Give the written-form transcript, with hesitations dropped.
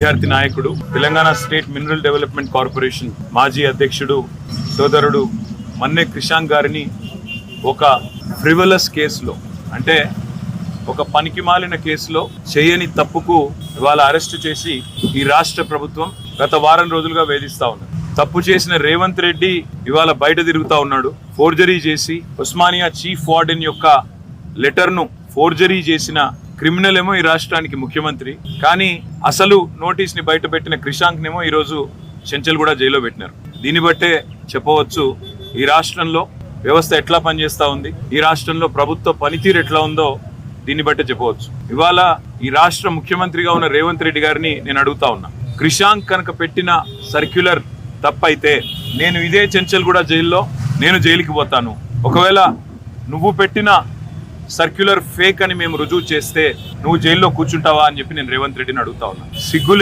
విద్యార్థి నాయకుడు, Telangana state mineral development corporation మాజీ అధ్యక్షుడు సోదరుడు మన్నె క్రిషాంక్ గారిని ఒక ఫ్రివలస్ కేసులో, అంటే ఒక పనికిమాలిన కేసులో చేయని తప్పుకు ఇవాళ అరెస్టు చేసి ఈ రాష్ట్ర ప్రభుత్వం గత వారం రోజులుగా వేధిస్తా ఉంది. తప్పు చేసిన రేవంత్ రెడ్డి ఇవాళ బయట తిరుగుతా ఉన్నాడు. ఫోర్జరీ చేసి ఉస్మానియా చీఫ్ వార్డెన్ యొక్క లెటర్ను ఫోర్జరీ చేసిన క్రిమినల్ ఏమో ఈ రాష్ట్రానికి ముఖ్యమంత్రి, కానీ అసలు నోటీస్ ని బయట పెట్టిన క్రిషాంక్ నేమో ఈరోజు చెంచల్గూడ జైల్లో పెట్టినారు. దీన్ని బట్టే చెప్పవచ్చు ఈ రాష్ట్రంలో వ్యవస్థ ఎట్లా పనిచేస్తా ఉంది, ఈ రాష్ట్రంలో ప్రభుత్వ పనితీరు ఎట్లా ఉందో దీన్ని బట్టే చెప్పవచ్చు. ఇవాళ ఈ రాష్ట్ర ముఖ్యమంత్రిగా ఉన్న రేవంత్ రెడ్డి గారిని నేను అడుగుతా ఉన్నా, క్రిషాంక్ కనుక పెట్టిన సర్క్యులర్ తప్పైతే నేను ఇదే చెంచల్గూడ జైల్లో నేను జైలుకి పోతాను. ఒకవేళ నువ్వు పెట్టిన సర్క్యులర్ ఫేక్ అని మేము రుజువు చేస్తే నువ్వు జైల్లో కూర్చుంటావా అని చెప్పి నేను రేవంత్ రెడ్డిని అడుగుతా ఉన్నా. సిగ్గు